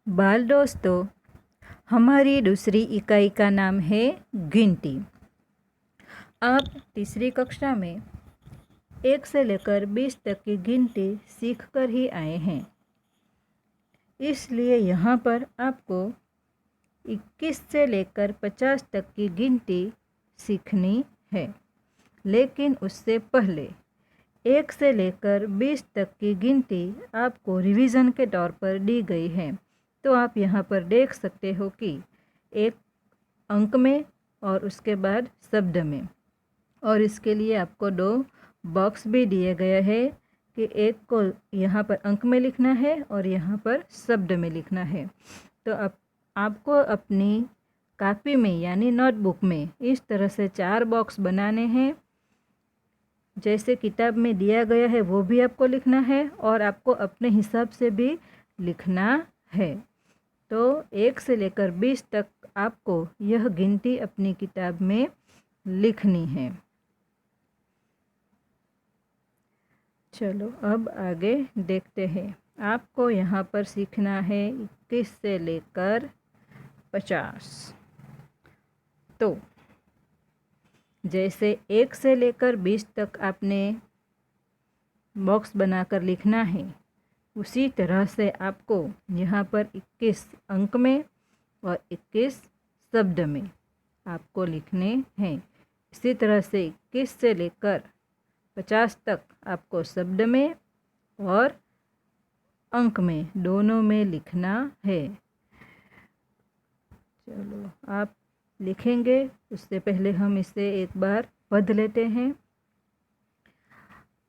बाल दोस्तों, हमारी दूसरी इकाई का नाम है गिनती। आप तीसरी कक्षा में 1 से लेकर 20 तक की गिनती सीख कर ही आए हैं, इसलिए यहाँ पर आपको 21 से लेकर 50 तक की गिनती सीखनी है। लेकिन उससे पहले 1 से लेकर 20 तक की गिनती आपको रिवीजन के तौर पर दी गई है। तो आप यहाँ पर देख सकते हो कि एक अंक में और उसके बाद शब्द में, और इसके लिए आपको 2 बॉक्स भी दिए गए हैं कि एक को यहाँ पर अंक में लिखना है और यहाँ पर शब्द में लिखना है। तो आपको अपनी कॉपी में यानी नोटबुक में इस तरह से 4 बॉक्स बनाने हैं। जैसे किताब में दिया गया है वो भी आपको लिखना है और आपको अपने हिसाब से भी लिखना है। तो 1 से लेकर 20 तक आपको यह गिनती अपनी किताब में लिखनी है। चलो अब आगे देखते हैं। आपको यहाँ पर सीखना है 21 से लेकर 50। तो जैसे 1 से लेकर 20 तक आपने बॉक्स बनाकर लिखना है, उसी तरह से आपको यहाँ पर 21 अंक में और 21 शब्द में आपको लिखने हैं। इसी तरह से 21 से लेकर 50 तक आपको शब्द में और अंक में दोनों में लिखना है। चलो आप लिखेंगे, उससे पहले हम इसे एक बार पढ़ लेते हैं।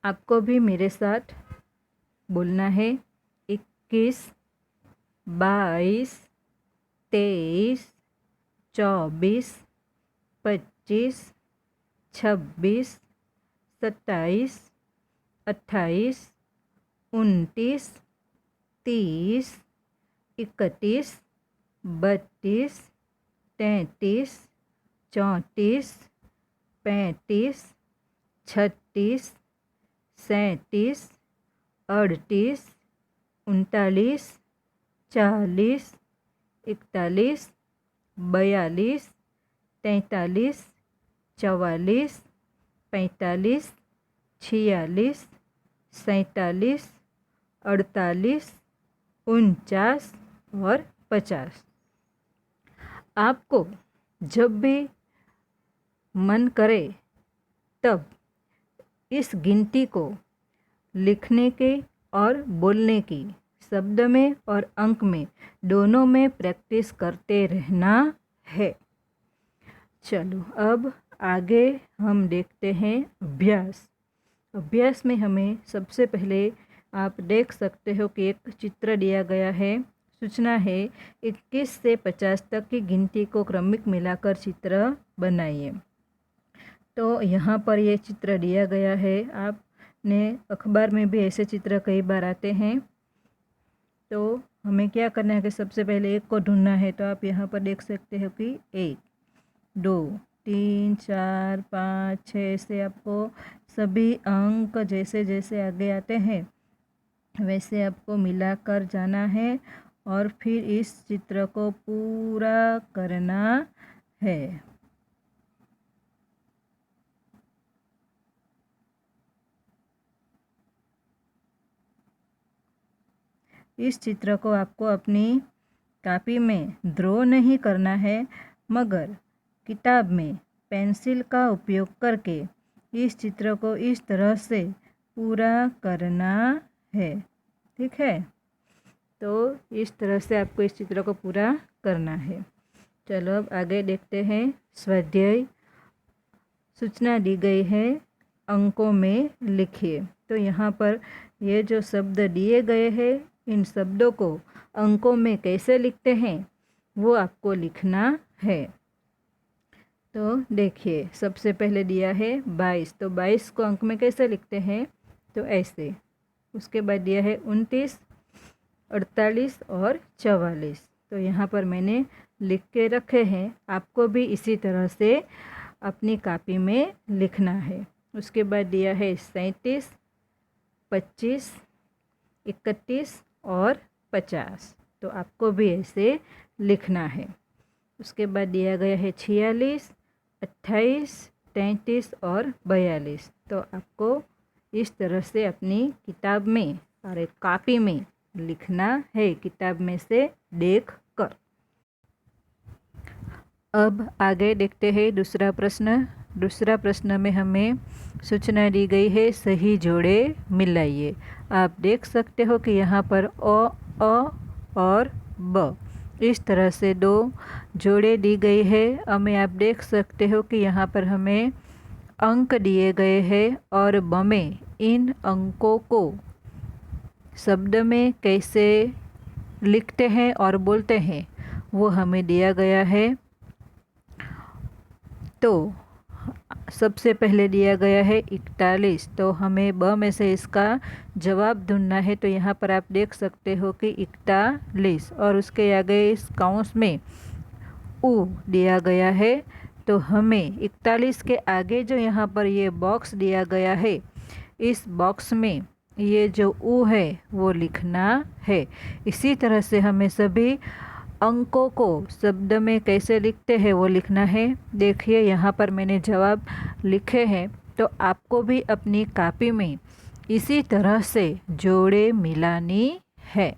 आपको भी मेरे साथ बोलना है। 21, 22, 23, 24, 25, 26, 27, 28, 29, 30, 31, 32, 33, 34, 35, 36, 37, 38, 39, 40, 41, 42, 43, 44, 45, 46, 47, 48, 49 और 50। आपको जब भी मन करे तब इस गिनती को लिखने के और बोलने की, शब्द में और अंक में दोनों में प्रैक्टिस करते रहना है। चलो अब आगे हम देखते हैं अभ्यास। अभ्यास में हमें सबसे पहले आप देख सकते हो कि एक चित्र दिया गया है। सूचना है 21 से 50 तक की गिनती को क्रमिक मिलाकर चित्र बनाइए। तो यहाँ पर ये चित्र दिया गया है। आपने अखबार में भी ऐसे चित्र कई बार आते हैं। तो हमें क्या करना है कि सबसे पहले एक को ढूंढना है। तो आप यहाँ पर देख सकते हो कि 1, 2, 3, 4, 5, 6 से आपको सभी अंक जैसे जैसे आगे आते हैं वैसे आपको मिलाकर जाना है और फिर इस चित्र को पूरा करना है। इस चित्र को आपको अपनी कॉपी में ड्रॉ नहीं करना है, मगर किताब में पेंसिल का उपयोग करके इस चित्र को इस तरह से पूरा करना है। ठीक है, तो इस तरह से आपको इस चित्र को पूरा करना है। चलो अब आगे देखते हैं। स्वाध्याय सूचना दी गई है, अंकों में लिखिए। तो यहाँ पर ये जो शब्द दिए गए हैं, इन शब्दों को अंकों में कैसे लिखते हैं वो आपको लिखना है। तो देखिए, सबसे पहले दिया है 22। तो 22 को अंक में कैसे लिखते हैं? तो ऐसे। उसके बाद दिया है 29, 48 और 44। तो यहाँ पर मैंने लिख के रखे हैं। आपको भी इसी तरह से अपनी कॉपी में लिखना है। उसके बाद दिया है 37, 25, 31 और 50। तो आपको भी ऐसे लिखना है। उसके बाद दिया गया है 46, 28, 33 और 42। तो आपको इस तरह से अपनी किताब में और एक कॉपी में लिखना है, किताब में से देख कर। अब आगे देखते हैं दूसरा प्रश्न। दूसरा प्रश्न में हमें सूचना दी गई है सही जोड़े मिलाइए। आप देख सकते हो कि यहाँ पर अ और ब इस तरह से दो जोड़े दी गई है। हमें आप देख सकते हो कि यहाँ पर हमें अंक दिए गए हैं और ब में इन अंकों को शब्द में कैसे लिखते हैं और बोलते हैं वो हमें दिया गया है। तो सबसे पहले दिया गया है 41, तो हमें ब में से इसका जवाब ढूंढना है। तो यहाँ पर आप देख सकते हो कि 41 और उसके आगे इस काउंस में उ दिया गया है। तो हमें 41 के आगे जो यहाँ पर ये बॉक्स दिया गया है, इस बॉक्स में ये जो उ है वो लिखना है। इसी तरह से हमें सभी अंकों को शब्द में कैसे लिखते हैं वो लिखना है। देखिए यहाँ पर मैंने जवाब लिखे हैं, तो आपको भी अपनी कॉपी में इसी तरह से जोड़े मिलानी है।